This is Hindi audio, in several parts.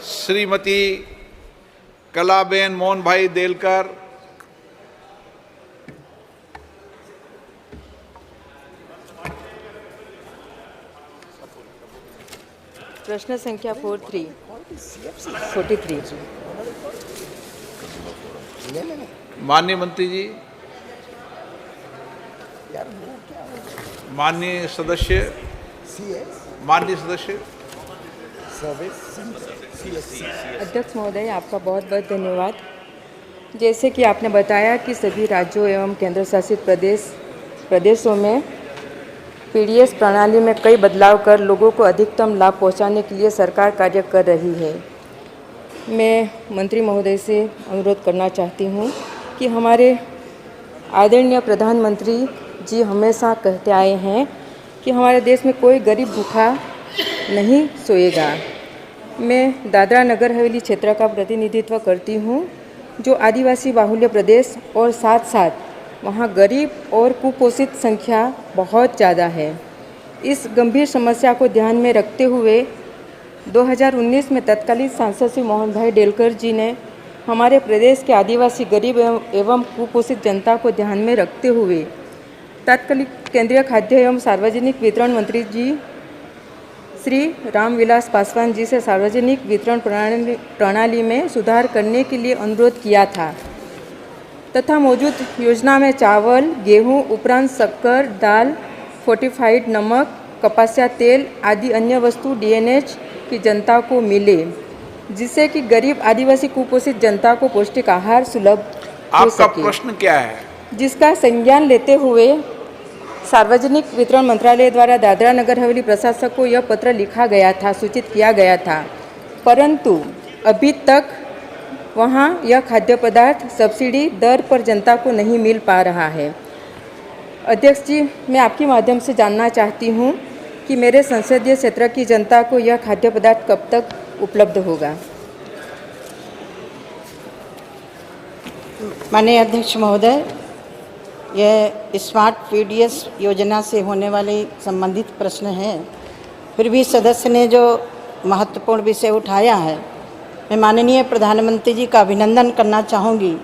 श्रीमती कलाबेन मोहन भाई देलकर, प्रश्न संख्या 43। माननीय मंत्री जी, माननीय सदस्य, अध्यक्ष महोदय, आपका बहुत बहुत धन्यवाद। जैसे कि आपने बताया कि सभी राज्यों एवं केंद्र शासित प्रदेशों में पीडीएस प्रणाली में कई बदलाव कर लोगों को अधिकतम लाभ पहुंचाने के लिए सरकार कार्य कर रही है। मैं मंत्री महोदय से अनुरोध करना चाहती हूं कि हमारे आदरणीय प्रधानमंत्री जी हमेशा कहते आए हैं कि हमारे देश में कोई गरीब भूखा नहीं सोएगा। मैं दादरा नगर हवेली क्षेत्र का प्रतिनिधित्व करती हूं, जो आदिवासी बाहुल्य प्रदेश और साथ साथ वहाँ गरीब और कुपोषित संख्या बहुत ज़्यादा है। इस गंभीर समस्या को ध्यान में रखते हुए 2019 में तत्कालीन सांसद श्री मोहन भाई देलकर जी ने हमारे प्रदेश के आदिवासी गरीब एवं कुपोषित जनता को ध्यान में रखते हुए तत्कालीन केंद्रीय खाद्य एवं सार्वजनिक वितरण मंत्री जी श्री रामविलास पासवान जी से सार्वजनिक वितरण प्रणाली में सुधार करने के लिए अनुरोध किया था तथा मौजूद योजना में चावल, गेहूं उपरांत शक्कर, दाल, फोर्टिफाइड नमक, कपासिया तेल आदि अन्य वस्तु डीएनएच की जनता को मिले, जिससे कि गरीब आदिवासी कुपोषित जनता को पौष्टिक आहार सुलभ हो सके। आपका प्रश्न क्या है? जिसका संज्ञान लेते हुए सार्वजनिक वितरण मंत्रालय द्वारा दादरा नगर हवेली प्रशासक को यह पत्र लिखा गया था, सूचित किया गया था, परंतु अभी तक वहाँ यह खाद्य पदार्थ सब्सिडी दर पर जनता को नहीं मिल पा रहा है। अध्यक्ष जी, मैं आपके माध्यम से जानना चाहती हूँ कि मेरे संसदीय क्षेत्र की जनता को यह खाद्य पदार्थ कब तक उपलब्ध होगा। माननीय अध्यक्ष महोदय, यह स्मार्ट पीडीएस योजना से होने वाले संबंधित प्रश्न है, फिर भी सदस्य ने जो महत्वपूर्ण विषय उठाया है, मैं माननीय प्रधानमंत्री जी का अभिनंदन करना चाहूँगी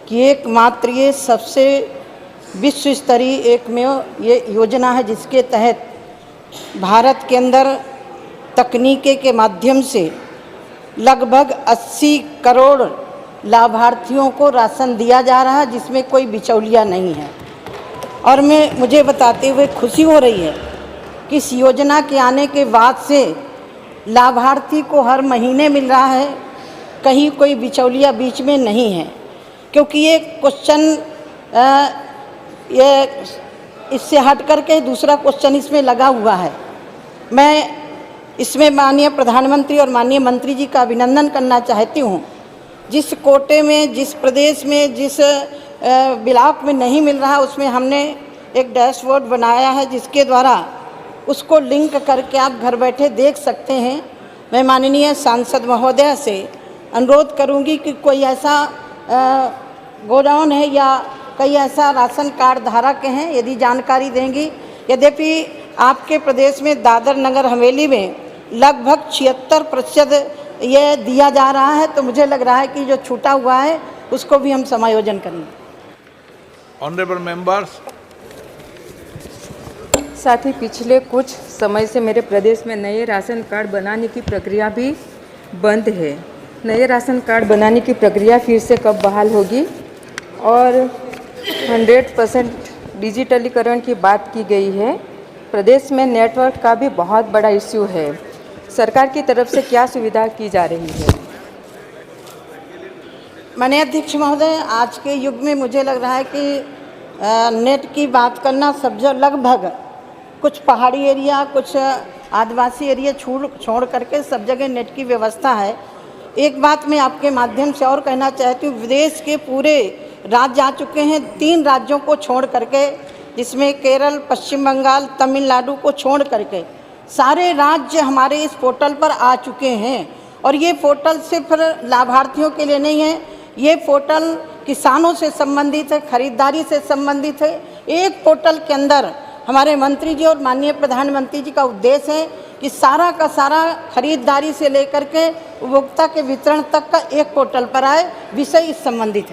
कि एकमात्र ये सबसे विश्व स्तरीय एकमेव ये योजना है जिसके तहत भारत के अंदर तकनीकी के माध्यम से लगभग 80 करोड़ लाभार्थियों को राशन दिया जा रहा है, जिसमें कोई बिचौलिया नहीं है। और मुझे बताते हुए खुशी हो रही है कि इस योजना के आने के बाद से लाभार्थी को हर महीने मिल रहा है, कहीं कोई बिचौलिया बीच में नहीं है। क्योंकि ये क्वेश्चन ये इससे हट करके दूसरा क्वेश्चन इसमें लगा हुआ है। मैं इसमें माननीय प्रधानमंत्री और माननीय मंत्री जी का अभिनंदन करना चाहती हूँ। जिस कोटे में, जिस प्रदेश में, जिस ब्लॉक में नहीं मिल रहा, उसमें हमने एक डैशबोर्ड बनाया है जिसके द्वारा उसको लिंक करके आप घर बैठे देख सकते हैं। मैं माननीय सांसद महोदय से अनुरोध करूंगी कि कोई ऐसा गोडाउन है या कई ऐसा राशन कार्ड धारक हैं, यदि जानकारी देंगी। यद्यपि आपके प्रदेश में दादर नगर हवेली में लगभग 76% ये दिया जा रहा है, तो मुझे लग रहा है कि जो छूटा हुआ है उसको भी हम समायोजन करेंगे। ऑनरेबल मेंबर्स, साथ ही पिछले कुछ समय से मेरे प्रदेश में नए राशन कार्ड बनाने की प्रक्रिया भी बंद है। नए राशन कार्ड बनाने की प्रक्रिया फिर से कब बहाल होगी? और 100% डिजिटलीकरण की बात की गई है। प्रदेश में नेटवर्क का भी बहुत बड़ा इश्यू है। सरकार की तरफ से क्या सुविधा की जा रही है? माननीय अध्यक्ष महोदय, आज के युग में मुझे लग रहा है कि नेट की बात करना सब लगभग कुछ पहाड़ी एरिया, कुछ आदिवासी एरिया छोड़ करके सब जगह नेट की व्यवस्था है। एक बात मैं आपके माध्यम से और कहना चाहती हूँ, विदेश के पूरे राज्य आ चुके हैं, 3 राज्यों को छोड़ करके, जिसमें केरल, पश्चिम बंगाल, तमिलनाडु को छोड़ करके सारे राज्य हमारे इस पोर्टल पर आ चुके हैं। और ये पोर्टल सिर्फ लाभार्थियों के लिए नहीं है, ये पोर्टल किसानों से संबंधित है, खरीदारी से संबंधित है। एक पोर्टल के अंदर हमारे मंत्री जी और माननीय प्रधानमंत्री जी का उद्देश्य है कि सारा का सारा खरीदारी से लेकर के उपभोक्ता के वितरण तक का एक पोर्टल पर आए। विषय इस संबंधित है।